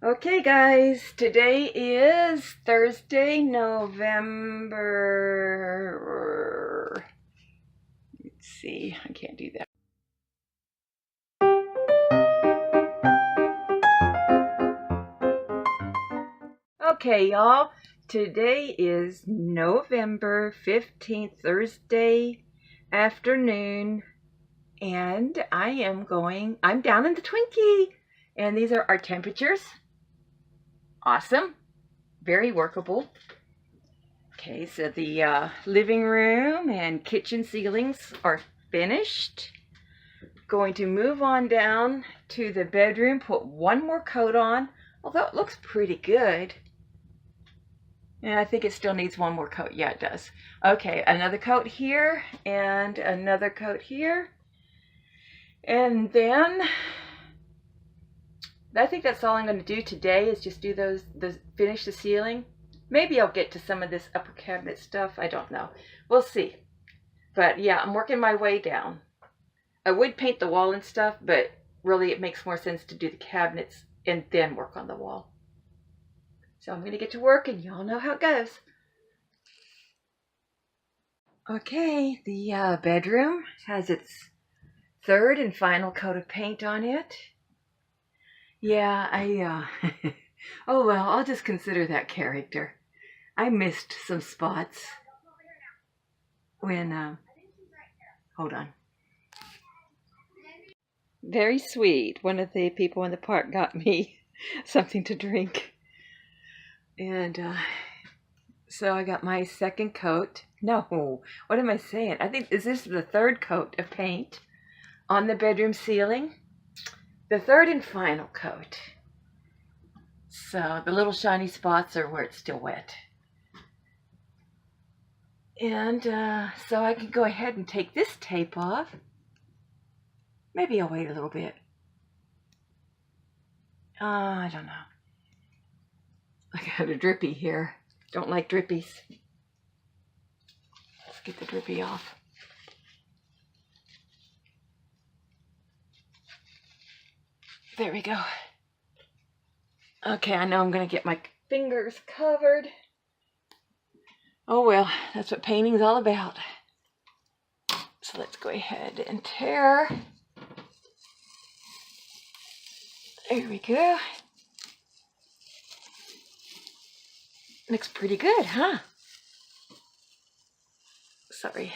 Okay, guys, today is Thursday, November. Let's see, I can't do that. Okay, y'all, today is November 15th, Thursday afternoon, and I'm down in the Twinkie, and these are our temperatures. Awesome, very workable. Okay, so the living room and kitchen ceilings are finished. Going to move on down to the bedroom, put one more coat on, although it looks pretty good. And I think it still needs one more coat. Yeah, it does. Okay, another coat here and another coat here. And then I think that's all I'm going to do today is just do finish the ceiling. Maybe I'll get to some of this upper cabinet stuff. I don't know. We'll see. But yeah, I'm working my way down. I would paint the wall and stuff, but really it makes more sense to do the cabinets and then work on the wall. So I'm going to get to work and y'all know how it goes. Okay, the bedroom has its third and final coat of paint on it. Yeah, oh well, I'll just consider that character. I missed some spots when, hold on. Very sweet. One of the people in the park got me something to drink. And so I got my second coat. No, what am I saying? I think, is this the third coat of paint on the bedroom ceiling? The third and final coat. So the little shiny spots are where it's still wet. And so I can go ahead and take this tape off. Maybe I'll wait a little bit. I don't know. I got a drippy here. Don't like drippies. Let's get the drippy off. There we go. Okay, I know I'm going to get my fingers covered. Oh well, that's what painting's all about. So let's go ahead and tear. There we go. Looks pretty good, huh? Sorry.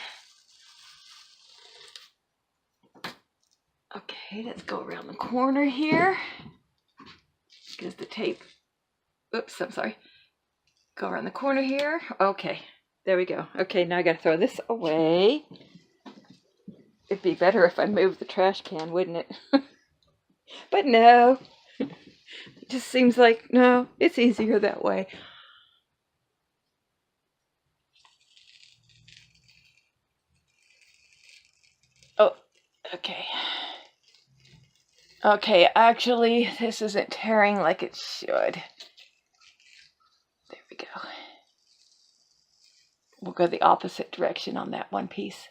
Okay, let's go around the corner here. Because the tape, oops, I'm sorry. Go around the corner here. Okay, there we go. Okay, now I gotta throw this away. It'd be better if I moved the trash can, wouldn't it? But no. It just seems like, no, it's easier that way. Oh, okay. Okay, actually, this isn't tearing like it should. There we go. We'll go the opposite direction on that one piece.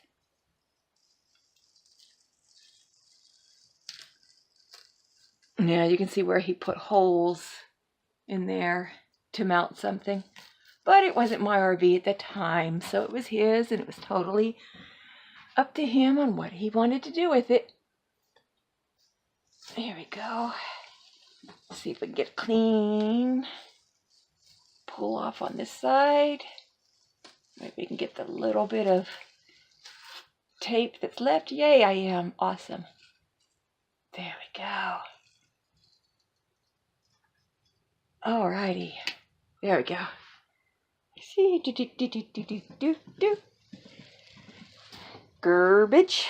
Yeah, you can see where he put holes in there to mount something. But it wasn't my RV at the time, so it was his, and it was totally up to him on what he wanted to do with it. There we go. Let's see if we can get clean. Pull off on this side. Maybe we can get the little bit of tape that's left. Yay, I am. Awesome. There we go. Alrighty. There we go. See, do. Garbage.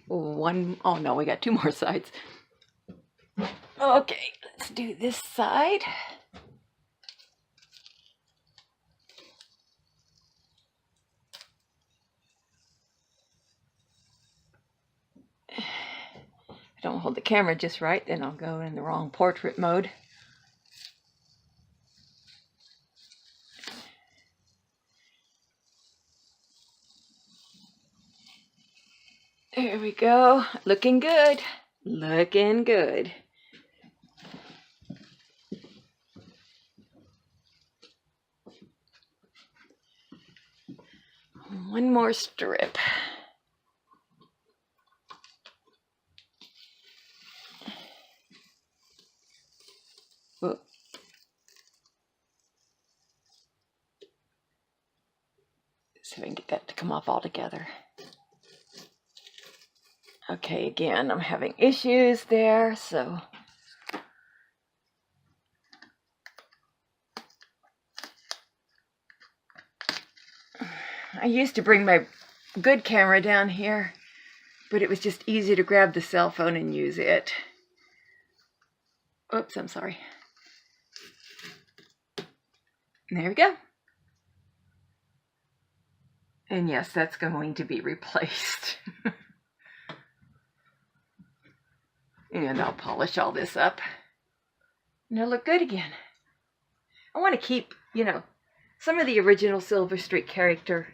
One, oh no, we got two more sides. Okay, let's do this side. I don't hold the camera just right, then I'll go in the wrong portrait mode. There we go. Looking good. Looking good. One more strip. Whoa. See if I can get that to come off all together. Okay, again, I'm having issues there, so I used to bring my good camera down here, but it was just easy to grab the cell phone and use it. Oops, I'm sorry. There we go. And yes, that's going to be replaced. And I'll polish all this up. And it'll look good again. I want to keep, some of the original Silver Streak character.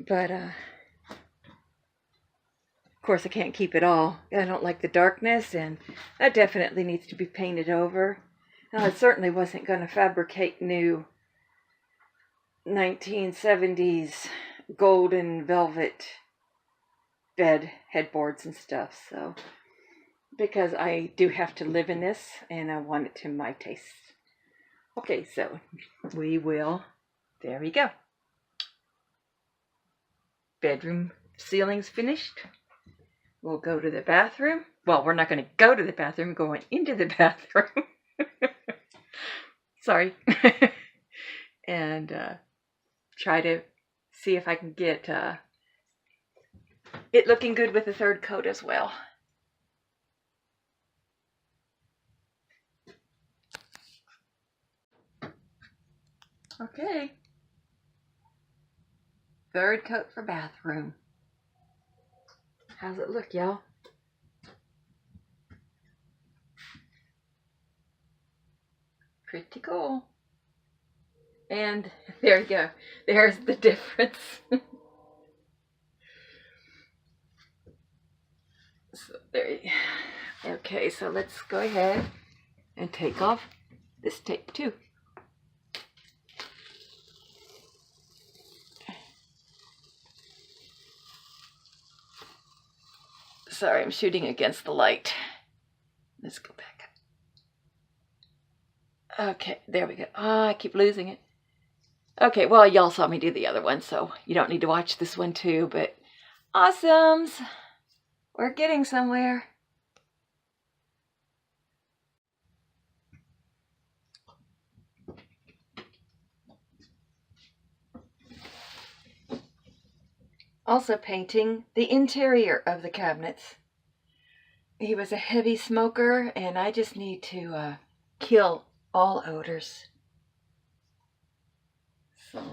But, of course, I can't keep it all. I don't like the darkness, and that definitely needs to be painted over. Now, I certainly wasn't going to fabricate new 1970s golden velvet bed headboards and stuff, so because I do have to live in this and I want it to my taste. Okay, so we will, there we go. Bedroom ceiling's finished. We'll go to the bathroom. Well, we're not going to go to the bathroom, going into the bathroom. Sorry. And try to see if I can get it looking good with the third coat as well. Okay. Third coat for bathroom. How's it look, y'all? Pretty cool. And there you go. There's the difference. So there you go. Okay, so let's go ahead and take off this tape too. Sorry, I'm shooting against the light. Let's go back. Okay, there we go. Oh, I keep losing it. Okay, well, y'all saw me do the other one, so you don't need to watch this one too, but awesomes. We're getting somewhere. Also painting the interior of the cabinets. He was a heavy smoker, and I just need to kill all odors. So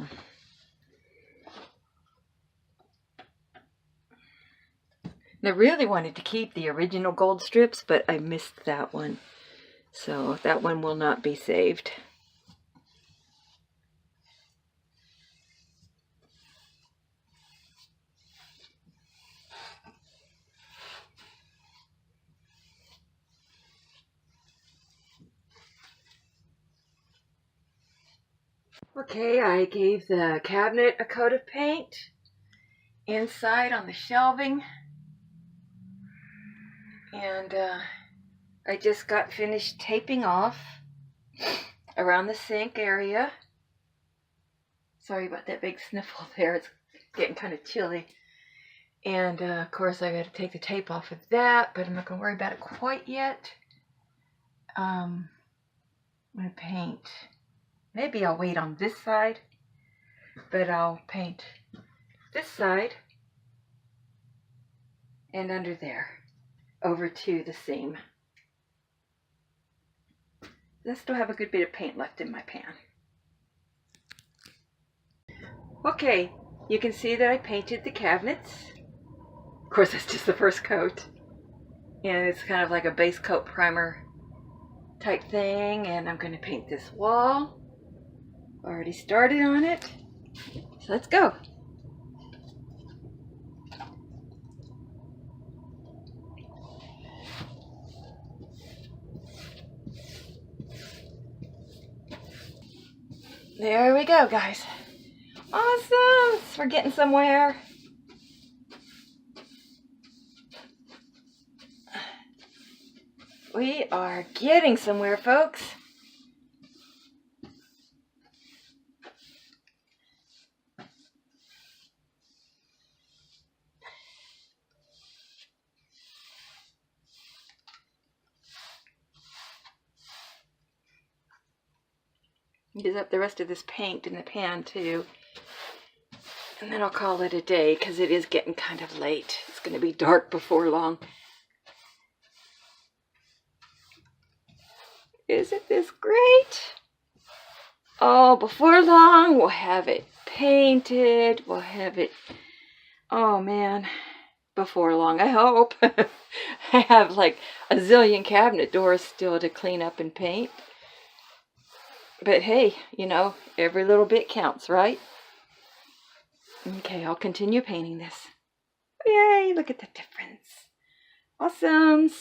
I really wanted to keep the original gold strips, but I missed that one. So that one will not be saved. Okay, I gave the cabinet a coat of paint inside on the shelving, and I just got finished taping off around the sink area. Sorry about that big sniffle there, it's getting kind of chilly. And of course I got to take the tape off of that, but I'm not going to worry about it quite yet. I'm going to paint. Maybe I'll wait on this side, but I'll paint this side and under there over to the seam. I still have a good bit of paint left in my pan. Okay, you can see that I painted the cabinets. Of course, it's just the first coat, and it's kind of like a base coat primer type thing, and I'm going to paint this wall. Already started on it, so let's go. There we go, guys. Awesome. We're getting somewhere. We are getting somewhere, folks. Use up the rest of this paint in the pan too. And then I'll call it a day because it is getting kind of late. It's going to be dark before long. Isn't this great? Oh, before long we'll have it painted. We'll have it, oh man, before long, I hope. I have like a zillion cabinet doors still to clean up and paint. But hey, you know, every little bit counts, right? Okay, I'll continue painting this. Yay, look at the difference. Awesomes.